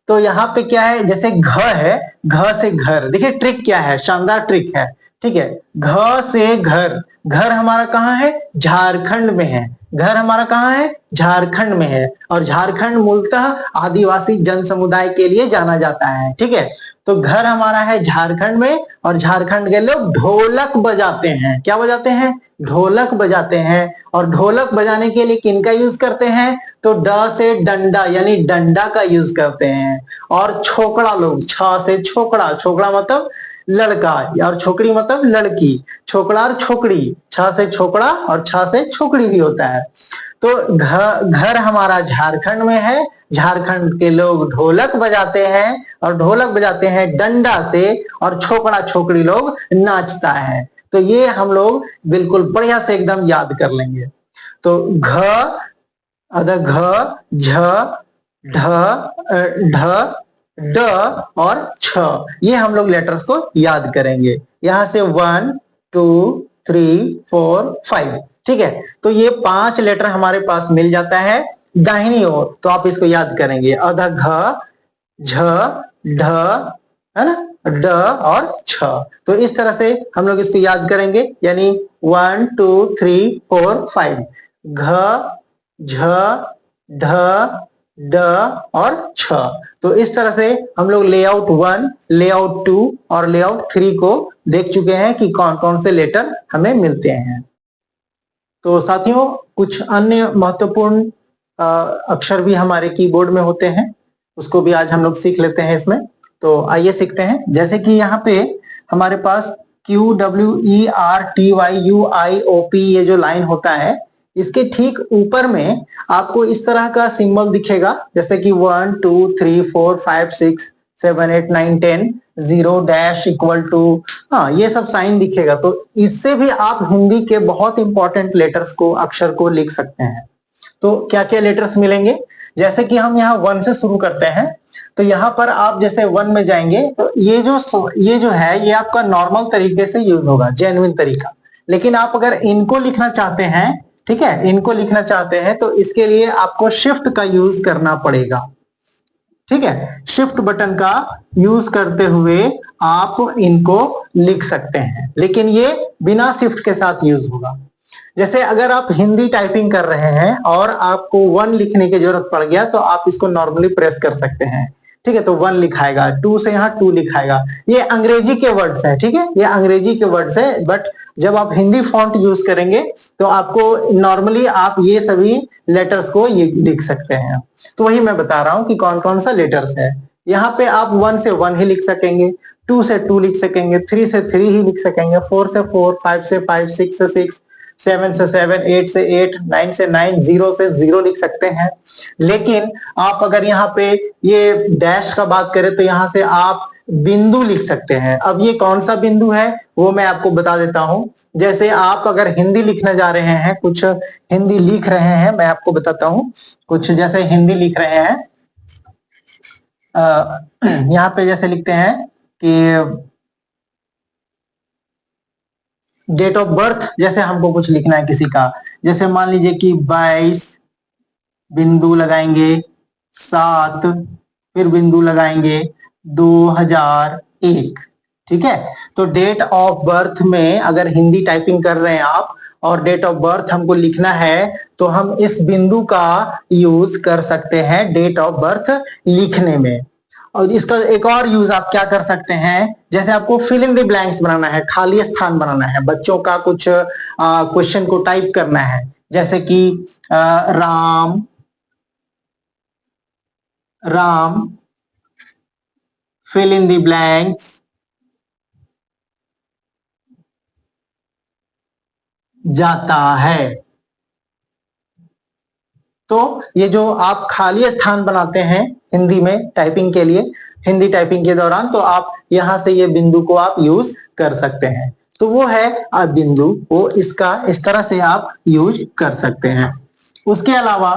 तो यहाँ पे क्या है, जैसे घ है, घ से घर, देखिए ट्रिक क्या है, शानदार ट्रिक है, ठीक है। घ से घर, घर हमारा कहाँ है, झारखंड में है, घर हमारा कहाँ है, झारखंड में है। और झारखंड मूलतः आदिवासी जन समुदाय के लिए जाना जाता है, ठीक है। तो घर हमारा है झारखंड में, और झारखंड के लोग ढोलक बजाते हैं, क्या बजाते हैं, ढोलक बजाते हैं। और ढोलक बजाने के लिए किनका यूज करते हैं, तो ड से डंडा यानी डंडा का यूज करते हैं। और छोकड़ा लोग, छ से छोकड़ा, छोकड़ा मतलब लड़का, और छोकरी मतलब लड़की, छोकड़ा और छोकड़ी, छ से छोकड़ा और छ से छोकड़ी भी होता है। तो घर हमारा झारखंड में है, झारखंड के लोग ढोलक बजाते हैं, और ढोलक बजाते हैं डंडा से, और छोकड़ा छोकड़ी लोग नाचता है। तो ये हम लोग बिल्कुल बढ़िया से एकदम याद कर लेंगे। तो घ, आधा घ, झ, ढ, ड और छ, ये हम लोग लेटर्स को याद करेंगे। यहां से 1 2 3 4 5, ठीक है। तो ये 5 लेटर हमारे पास मिल जाता है दाहिनी ओर, तो आप इसको याद करेंगे, आधा घ, झ, ढ, है ना, ड और छ। तो इस तरह से हम लोग इसको याद करेंगे, यानी 1 2 3 4 5, घ, झ, ढ, ड और छ। तो इस तरह से हम लोग लेआउट 1, लेआउट 2 और लेआउट 3 को देख चुके हैं कि कौन कौन से लेटर हमें मिलते हैं। तो साथियों कुछ अन्य महत्वपूर्ण अक्षर भी हमारे कीबोर्ड में होते हैं, उसको भी आज हम लोग सीख लेते हैं इसमें। तो आइए सीखते हैं। जैसे कि यहाँ पे हमारे पास QWERTYUIOP ये जो लाइन होता है, इसके ठीक ऊपर में आपको इस तरह का सिंबल दिखेगा, जैसे कि 1 2 3 4 5 6 7 8 9 10 0 डैश इक्वल टू, हाँ ये सब साइन दिखेगा। तो इससे भी आप हिंदी के बहुत इंपॉर्टेंट लेटर्स को, अक्षर को लिख सकते हैं। तो क्या क्या लेटर्स मिलेंगे, जैसे कि हम यहाँ 1 से शुरू करते हैं, तो यहाँ पर आप जैसे 1 में जाएंगे तो ये जो है ये आपका नॉर्मल तरीके से यूज होगा, जेन्युइन तरीका। लेकिन आप अगर इनको लिखना चाहते हैं, ठीक है, इनको लिखना चाहते हैं तो इसके लिए आपको शिफ्ट का यूज करना पड़ेगा। ठीक है, शिफ्ट बटन का यूज करते हुए आप इनको लिख सकते हैं, लेकिन ये बिना शिफ्ट के साथ यूज होगा। जैसे अगर आप हिंदी टाइपिंग कर रहे हैं और आपको 1 लिखने की जरूरत पड़ गया तो आप इसको नॉर्मली प्रेस कर सकते हैं। ठीक है, तो 1 लिखाएगा, 2 से यहाँ 2 लिखाएगा। ये अंग्रेजी के वर्ड्स है, ठीक है, ये अंग्रेजी के वर्ड्स है, बट जब आप हिंदी फॉन्ट यूज करेंगे तो आपको नॉर्मली आप ये सभी लेटर्स को ये लिख सकते हैं। तो वही मैं बता रहा हूं कि कौन कौन सा लेटर्स है। यहाँ पे आप 1 से 1 ही लिख सकेंगे, 2 से 2 लिख सकेंगे, 3 से 3 ही लिख सकेंगे, 4 से 4, 5 से 5, 6 से 6, 7 से 7, 8 से 8, 9 से 9, 0 से 0 लिख सकते हैं। लेकिन आप अगर यहाँ पे ये डैश का बात करें तो यहाँ से आप बिंदु लिख सकते हैं। अब ये कौन सा बिंदु है वो मैं आपको बता देता हूं। जैसे आप अगर हिंदी लिखने जा रहे हैं, कुछ हिंदी लिख रहे हैं, मैं आपको बताता हूं, कुछ जैसे हिंदी लिख रहे हैं, यहाँ पे जैसे लिखते हैं कि डेट ऑफ बर्थ, जैसे हमको कुछ लिखना है किसी का, जैसे मान लीजिए कि 22, बिंदु लगाएंगे 7, फिर बिंदु लगाएंगे 2001। ठीक है, तो डेट ऑफ बर्थ में अगर हिंदी टाइपिंग कर रहे हैं आप और डेट ऑफ बर्थ हमको लिखना है तो हम इस बिंदु का यूज कर सकते हैं डेट ऑफ बर्थ लिखने में। और इसका एक और यूज आप क्या कर सकते हैं, जैसे आपको फिल इन द ब्लैंक्स बनाना है, खाली स्थान बनाना है, बच्चों का कुछ क्वेश्चन को टाइप करना है, जैसे कि Ram fill in the blanks जाता है। तो ये जो आप खाली स्थान बनाते हैं हिंदी में टाइपिंग के लिए, हिंदी टाइपिंग के दौरान, तो आप यहां से ये बिंदु को आप यूज कर सकते हैं। तो वो है बिंदु, वो इसका इस तरह से आप यूज कर सकते हैं। उसके अलावा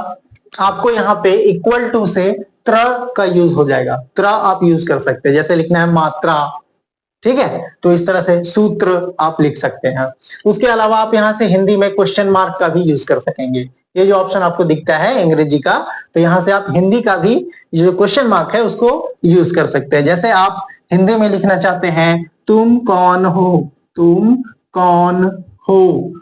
आपको यहाँ पे इक्वल टू से त्र का यूज हो जाएगा, त्र आप यूज कर सकते हैं। जैसे लिखना है मात्रा, ठीक है, तो इस तरह से सूत्र आप लिख सकते हैं। उसके अलावा आप यहाँ से हिंदी में क्वेश्चन मार्क का भी यूज कर सकेंगे। ये जो ऑप्शन आपको दिखता है अंग्रेजी का, तो यहाँ से आप हिंदी का भी जो क्वेश्चन मार्क है उसको यूज कर सकते हैं। जैसे आप हिंदी में लिखना चाहते हैं तुम कौन हो, तुम कौन हो,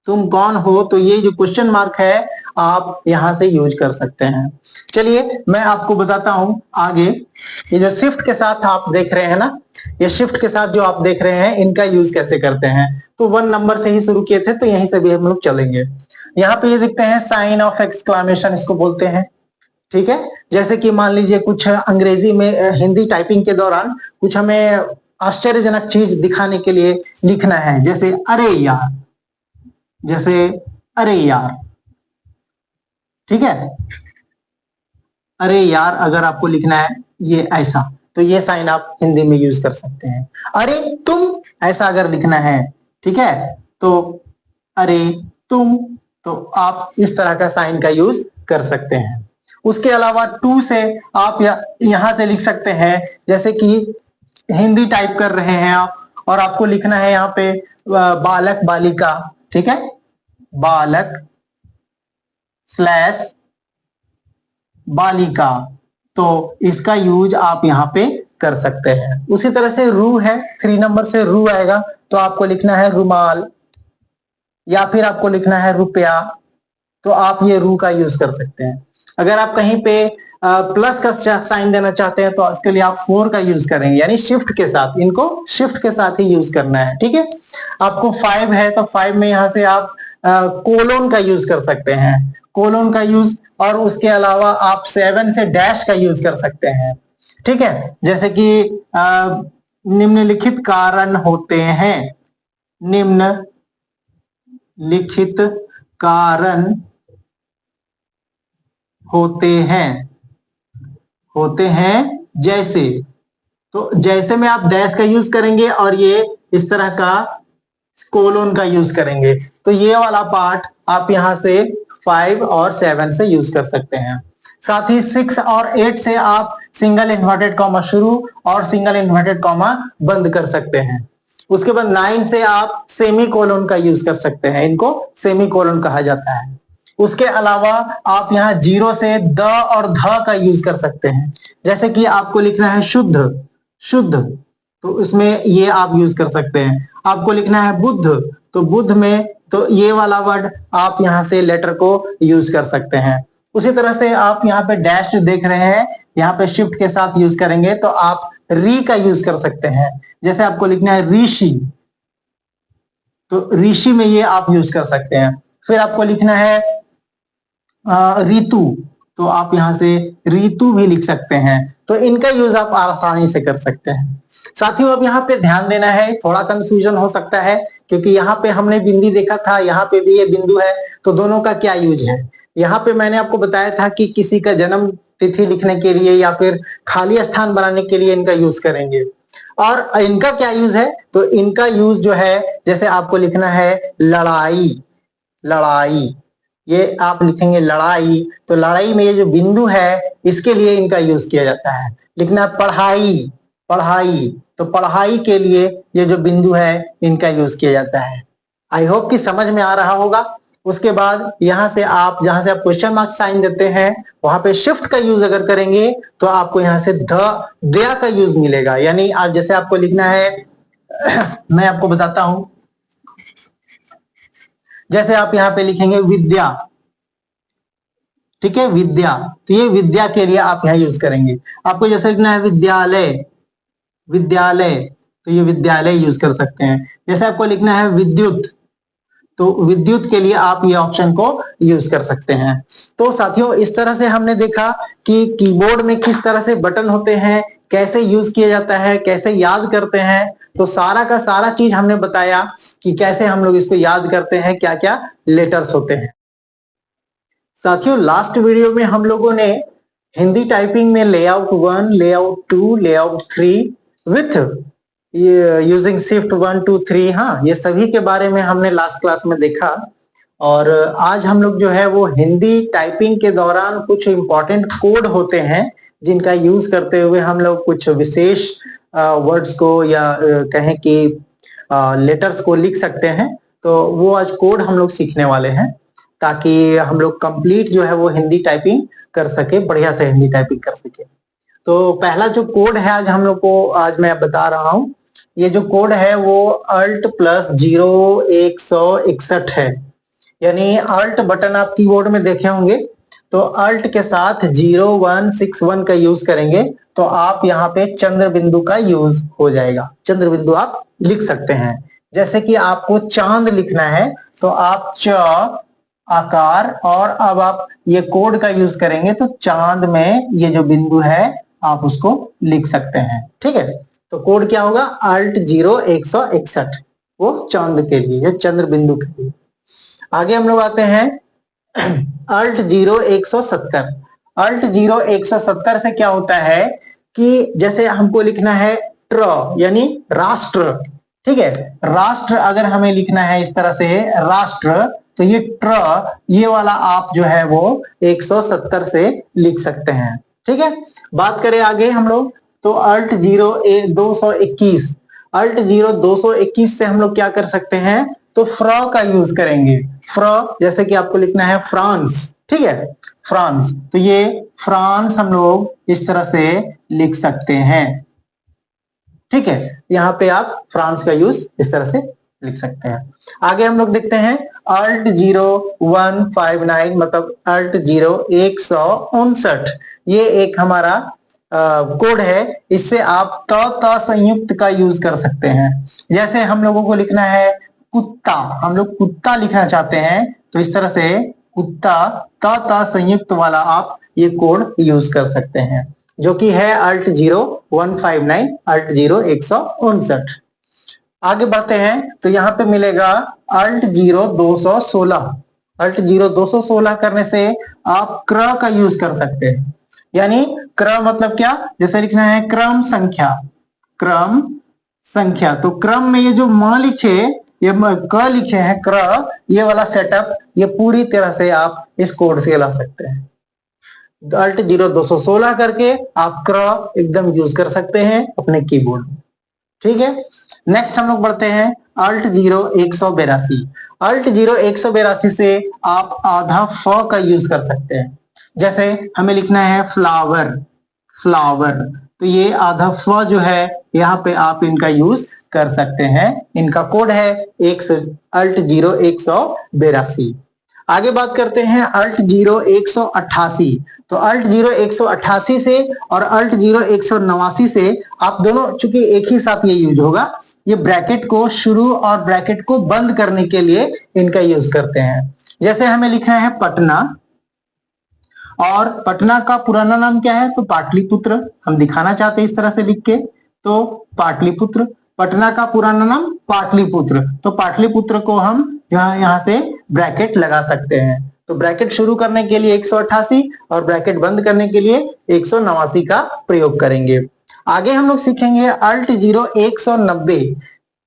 तुम कौन हो, तो ये जो क्वेश्चन मार्क है आप यहां से यूज कर सकते हैं। चलिए मैं आपको बताता हूं आगे। ये जो शिफ्ट के साथ आप देख रहे हैं ना, ये शिफ्ट के साथ जो आप देख रहे हैं इनका यूज कैसे करते हैं। तो 1 नंबर से ही शुरू किए थे, तो यहीं से भी हम लोग चलेंगे। यहाँ पे ये दिखते हैं साइन ऑफ एक्सक्लामेशन, इसको बोलते हैं। ठीक है, जैसे कि मान लीजिए कुछ अंग्रेजी में हिंदी टाइपिंग के दौरान कुछ हमें आश्चर्यजनक चीज दिखाने के लिए लिखना है, जैसे अरे यार, जैसे अरे यार, ठीक है, अरे यार अगर आपको लिखना है ये ऐसा, तो ये साइन आप हिंदी में यूज कर सकते हैं। अरे तुम ऐसा अगर लिखना है, ठीक है, तो अरे तुम, तो आप इस तरह का साइन का यूज कर सकते हैं। उसके अलावा 2 से आप यहां से लिख सकते हैं, जैसे कि हिंदी टाइप कर रहे हैं आप और आपको लिखना है यहाँ पे बालक बालिका, ठीक है, बालक स्लैश बालिका, तो इसका यूज आप यहाँ पे कर सकते हैं। उसी तरह से रू है, 3 नंबर से रू आएगा, तो आपको लिखना है रुमाल या फिर आपको लिखना है रुपया, तो आप ये रू का यूज कर सकते हैं। अगर आप कहीं पे प्लस का साइन देना चाहते हैं तो इसके लिए आप 4 का यूज करेंगे, यानी शिफ्ट के साथ, इनको शिफ्ट के साथ ही यूज करना है। ठीक है, आपको 5 है तो 5 में यहां से आप कोलोन का यूज कर सकते हैं। कोलोन का यूज, और उसके अलावा आप 7 से डैश का यूज कर सकते हैं। ठीक है, जैसे कि निम्नलिखित कारण होते हैं, निम्नलिखित कारण होते हैं जैसे, तो जैसे में आप डैश का यूज करेंगे और ये इस तरह का कोलोन का यूज करेंगे, तो ये वाला पार्ट आप यहां से 5 और 7 से यूज कर सकते हैं। साथ ही 6 और 8 से आप सिंगल इन्वर्टेड कॉमा शुरू और सिंगल इन्वर्टेड कॉमा बंद कर सकते हैं। उसके बाद 9 से आप सेमी कोलोन का यूज कर सकते हैं, इनको सेमी कोलोन कहा जाता है। उसके अलावा आप यहाँ 0 से द और ध का यूज कर सकते हैं, जैसे कि आपको लिखना है शुद्ध, तो इसमें ये आप यूज कर सकते हैं। आपको लिखना है बुद्ध, तो बुद्ध में तो ये वाला वर्ड आप यहाँ से लेटर को यूज कर सकते हैं। उसी तरह से आप यहाँ पे डैश जो देख रहे हैं, यहाँ पे शिफ्ट के साथ यूज करेंगे तो आप री का यूज कर सकते हैं। जैसे आपको लिखना है ऋषि, तो ऋषि में ये आप यूज कर सकते हैं। फिर आपको लिखना है ऋतु, तो आप यहां से ऋतु भी लिख सकते हैं। तो इनका यूज आप आसानी से कर सकते हैं। साथियों, अब यहाँ पे ध्यान देना है, थोड़ा कंफ्यूजन हो सकता है क्योंकि यहाँ पे हमने बिंदी देखा था, यहाँ पे भी ये बिंदु है, तो दोनों का क्या यूज है। यहाँ पे मैंने आपको बताया था कि किसी का जन्म तिथि लिखने के लिए या फिर खाली स्थान बनाने के लिए इनका यूज करेंगे। और इनका क्या यूज है, तो इनका यूज जो है, जैसे आपको लिखना है लड़ाई, ये आप लिखेंगे लड़ाई, तो लड़ाई में ये जो बिंदु है इसके लिए इनका यूज किया जाता है। लिखना पढ़ाई, तो पढ़ाई के लिए ये जो बिंदु है इनका यूज किया जाता है। आई होप कि समझ में आ रहा होगा। उसके बाद यहाँ से आप जहां से आप क्वेश्चन मार्क साइन देते हैं वहां पे शिफ्ट का यूज अगर करेंगे तो आपको यहाँ से दया का यूज मिलेगा। यानी आप जैसे आपको लिखना है मैं आपको बताता हूं, जैसे आप यहाँ पे लिखेंगे विद्या, ठीक है, विद्या, तो ये विद्या के लिए आप यहाँ यूज करेंगे। आपको जैसे लिखना है विद्यालय, तो ये विद्यालय यूज कर सकते हैं। जैसे आपको लिखना है विद्युत, तो विद्युत के लिए आप ये ऑप्शन को यूज कर सकते हैं। तो साथियों, इस तरह से हमने देखा कि कीबोर्ड में किस तरह से बटन होते हैं, कैसे यूज किया जाता है, कैसे याद करते हैं। तो सारा का सारा चीज हमने बताया कि कैसे हम लोग इसको याद करते हैं, क्या क्या लेटर्स होते हैं। साथियों, लास्ट वीडियो में हम लोगों ने हिंदी टाइपिंग में layout 1, layout 2, layout 3 with using shift 1 2 3, हाँ, ये सभी के बारे में हमने लास्ट क्लास में देखा। और आज हम लोग जो है वो हिंदी टाइपिंग के दौरान कुछ इंपॉर्टेंट कोड होते हैं जिनका यूज करते हुए हम लोग कुछ विशेष वर्ड्स को या कहें कि लेटर्स को लिख सकते हैं। तो वो आज कोड हम लोग सीखने वाले हैं ताकि हम लोग कंप्लीट जो है वो हिंदी टाइपिंग कर सके, बढ़िया से हिंदी टाइपिंग कर सके। तो पहला जो कोड है आज हम लोग को, आज मैं बता रहा हूं, ये जो कोड है वो Alt + 0 161 है। यानी Alt बटन आप कीबोर्ड में देखे होंगे, तो Alt के साथ 0161 का यूज करेंगे तो आप यहाँ पे चंद्र बिंदु का यूज हो जाएगा। चंद्र बिंदु आप लिख सकते हैं। जैसे कि आपको चांद लिखना है तो आप च आकार, और अब आप ये कोड का यूज करेंगे तो चांद में ये जो बिंदु है आप उसको लिख सकते हैं। ठीक है, तो कोड क्या होगा, Alt 0 161, वो चांद के लिए, ये चंद्र बिंदु के लिए। आगे हम लोग आते हैं Alt 0 170। Alt 0 170 से क्या होता है कि जैसे हमको लिखना है ट्र यानी राष्ट्र, ठीक है, राष्ट्र अगर हमें लिखना है इस तरह से राष्ट्र, तो ये ट्र, ये वाला आप जो है वो 170 से लिख सकते हैं। ठीक है, बात करें आगे हम लोग, तो Alt 0 221, Alt 0 221 से हम लोग क्या कर सकते हैं, तो फ्र का यूज करेंगे। फ्र, जैसे कि आपको लिखना है फ्रांस, ठीक है, फ्रांस, तो ये फ्रांस हम लोग इस तरह से लिख सकते हैं। ठीक है, यहाँ पे आप फ्रांस का यूज इस तरह से लिख सकते हैं। आगे हम लोग देखते हैं Alt 0 159, मतलब Alt 0 159, ये एक हमारा कोड है। इससे आप त संयुक्त का यूज कर सकते हैं। जैसे हम लोगों को लिखना है कुत्ता, हम लोग कुत्ता लिखना चाहते हैं तो इस तरह से कुत्ता, त ता संयुक्त वाला आप ये कोड यूज कर सकते हैं, जो कि है अल्ट 0159 अल्ट 0159। आगे बढ़ते हैं तो यहाँ पे मिलेगा अल्ट 0216। अल्ट 0216 करने से आप क्र का यूज कर सकते हैं। यानी क्र मतलब क्या, जैसे लिखना है क्रम संख्या, क्रम संख्या, तो क्रम में ये जो म लिखे, ये क लिखे हैं क्र, ये वाला सेटअप ये पूरी तरह से आप इस कोड से ला सकते हैं। अल्ट 0216 करके आप क्र एकदम यूज कर सकते हैं अपने कीबोर्ड में। ठीक है, नेक्स्ट हम लोग बढ़ते हैं अल्ट 0182। अल्ट 0182 से आप आधा फ का यूज कर सकते हैं। जैसे हमें लिखना है फ्लावर, फ्लावर, तो ये आधा फ जो है यहाँ पे आप इनका यूज कर सकते हैं। इनका कोड है अल्ट 0182। आगे बात करते हैं अल्ट 0188। तो अल्ट 0188 से और अल्ट 0189 से आप दोनों, चूंकि एक ही साथ ये यूज होगा, ये ब्रैकेट को शुरू और ब्रैकेट को बंद करने के लिए इनका यूज करते हैं। जैसे हमें लिखना है पटना, और पटना का पुराना नाम क्या है, तो पाटलिपुत्र। हम दिखाना चाहते हैं इस तरह से लिख के, तो पाटलिपुत्र, पटना का पुराना नाम पाटलिपुत्र, तो पाटलिपुत्र को हम यहाँ से ब्रैकेट लगा सकते हैं। तो ब्रैकेट शुरू करने के लिए 188 और ब्रैकेट बंद करने के लिए 189 का प्रयोग करेंगे। आगे हम लोग सीखेंगे अल्ट 0190।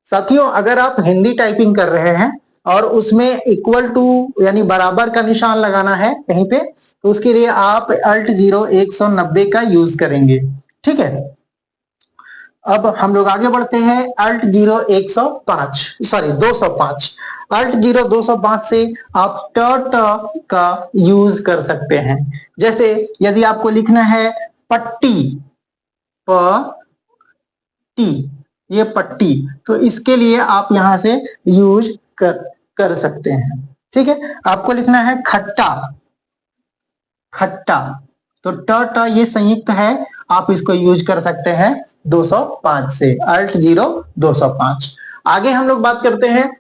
साथियों, अगर आप हिंदी टाइपिंग कर रहे हैं और उसमें इक्वल टू यानी बराबर का निशान लगाना है कहीं पे, तो उसके लिए आप अल्ट 0190 का यूज करेंगे। ठीक है, अब हम लोग आगे बढ़ते हैं अल्ट 205। अल्ट 205 से आप ट का यूज कर सकते हैं। जैसे यदि आपको लिखना है पट्टी, प टी, ये पट्टी, तो इसके लिए आप यहां से यूज कर सकते हैं। ठीक है, आपको लिखना है खट्टा, खट्टा, तो ट ये संयुक्त है, आप इसको यूज कर सकते हैं 205 से, अल्ट 0205। आगे हम लोग बात करते हैं,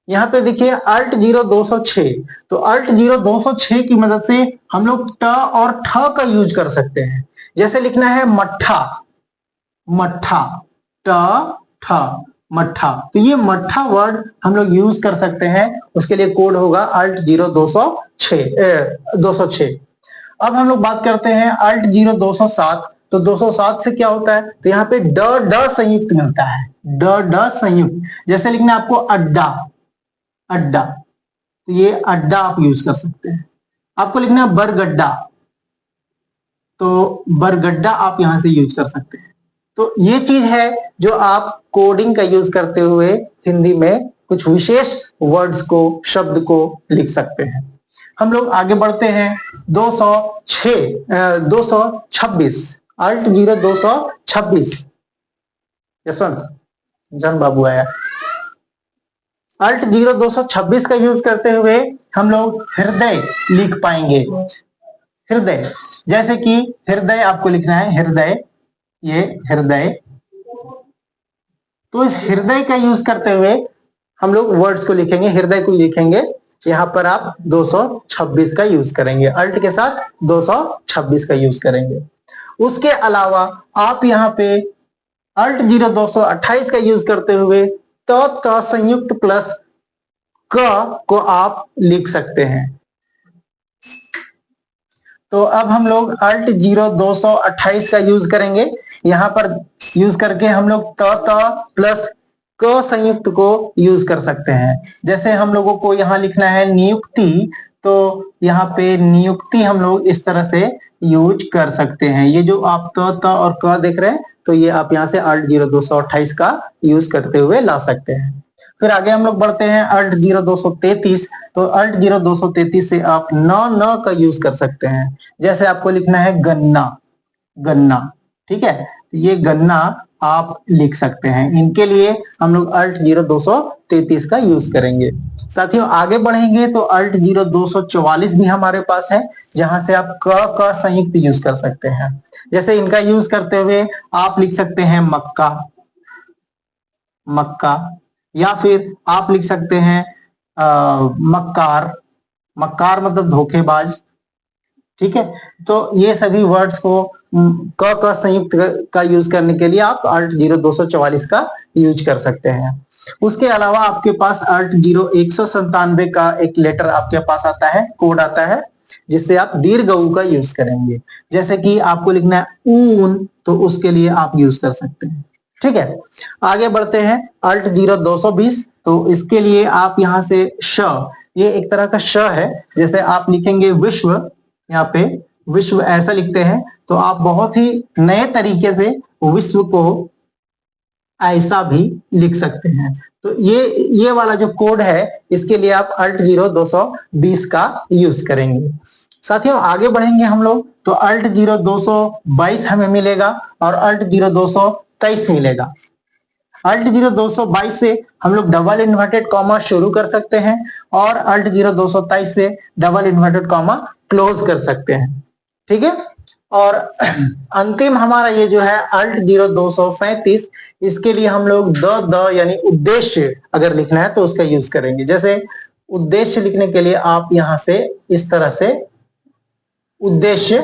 यहाँ पे देखिए अल्ट 0206। तो अल्ट 0206 की मदद से हम लोग ट और ठ का यूज कर सकते हैं। जैसे लिखना है मट्ठा, मट्ठा, ट ठ, मट्ठा, तो ये मट्ठा वर्ड हम लोग यूज कर सकते हैं। उसके लिए कोड होगा अल्ट 206। अब हम लोग बात करते हैं अल्ट 0207। तो 207 से क्या होता है, तो यहाँ पे ड संयुक्त मिलता है, ड संयुक्त। जैसे लिखना है आपको अड्डा, अड्डा, तो ये अड्डा आप यूज कर सकते हैं। आपको लिखना है बरगड्डा, तो बरगड्डा आप यहां से यूज कर सकते हैं। तो ये चीज है जो आप कोडिंग का यूज करते हुए हिंदी में कुछ विशेष वर्ड्स को, शब्द को लिख सकते हैं। हम लोग आगे बढ़ते हैं 226 अल्ट 0226। यशवंत जन बाबू आया। अल्ट 0226 का यूज करते हुए हम लोग हृदय लिख पाएंगे, हृदय। जैसे कि हृदय आपको लिखना है हृदय, ये हृदय, तो इस हृदय का यूज करते हुए हम लोग वर्ड्स को लिखेंगे, हृदय को लिखेंगे। यहां पर आप 226 का यूज करेंगे, अल्ट के साथ 226 का यूज करेंगे। उसके अलावा आप यहाँ पे अल्ट 0228 का यूज करते हुए त संयुक्त प्लस क को आप लिख सकते हैं। तो अब हम लोग अल्ट 0228 का यूज करेंगे। यहां पर यूज करके हम लोग त प्लस क संयुक्त को यूज कर सकते हैं। जैसे हम लोगों को यहाँ लिखना है नियुक्ति, तो यहाँ पे नियुक्ति हम लोग इस तरह से यूज कर सकते हैं। ये जो आप त और क देख रहे हैं, तो ये आप यहाँ से अल्ट 0228 का यूज करते हुए ला सकते हैं। फिर आगे हम लोग बढ़ते हैं अल्ट 0233। तो अल्ट 0233 से आप न का यूज कर सकते हैं। जैसे आपको लिखना है गन्ना, गन्ना, ठीक है, तो ये गन्ना आप लिख सकते हैं। इनके लिए हम लोग अल्ट 0233 का यूज करेंगे। साथियों आगे बढ़ेंगे तो अल्ट 0244 भी हमारे पास है, जहां से आप क संयुक्त यूज कर सकते हैं। जैसे इनका यूज करते हुए आप लिख सकते हैं मक्का, मक्का, या फिर आप लिख सकते हैं मक्कार, मक्कार मतलब धोखेबाज, ठीक है। तो ये सभी वर्ड्स को क संयुक्त का यूज करने के लिए आप Alt 0 244 का यूज कर सकते हैं। उसके अलावा आपके पास Alt 0 197 का एक लेटर आपके पास आता है, कोड आता है, जिससे आप दीर्घ ऊ का यूज करेंगे। जैसे कि आपको लिखना है ऊन, तो उसके लिए आप यूज कर सकते हैं, ठीक है। आगे बढ़ते हैं Alt 0 220, तो इसके लिए आप यहाँ से श, ये एक तरह का श है, जैसे आप लिखेंगे विश्व, यहाँ पे विश्व ऐसा लिखते हैं, तो आप बहुत ही नए तरीके से विश्व को ऐसा भी लिख सकते हैं। तो ये वाला जो कोड है, इसके लिए आप Alt 0 220 का यूज करेंगे। साथियों आगे बढ़ेंगे हम लोग, तो Alt 0 222 हमें मिलेगा और Alt 0 223 मिलेगा। Alt 0 222 से हम लोग डबल इन्वर्टेड कॉमा शुरू कर सकते हैं और Alt 0 223 से डबल इन्वर्टेड कॉमा क्लोज कर सकते हैं, ठीक है। और अंतिम हमारा ये जो है Alt 0 237, इसके लिए हम लोग द यानी उद्देश्य अगर लिखना है तो उसका यूज करेंगे। जैसे उद्देश्य लिखने के लिए आप यहां से इस तरह से उद्देश्य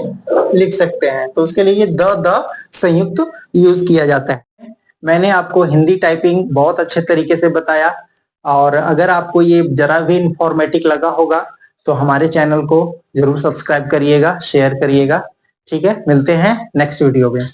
लिख सकते हैं, तो उसके लिए ये द संयुक्त यूज किया जाता है। मैंने आपको हिंदी टाइपिंग बहुत अच्छे तरीके से बताया, और अगर आपको ये जरा भी इंफॉर्मेटिव लगा होगा तो हमारे चैनल को जरूर सब्सक्राइब करिएगा, शेयर करिएगा, ठीक है। मिलते हैं नेक्स्ट वीडियो में।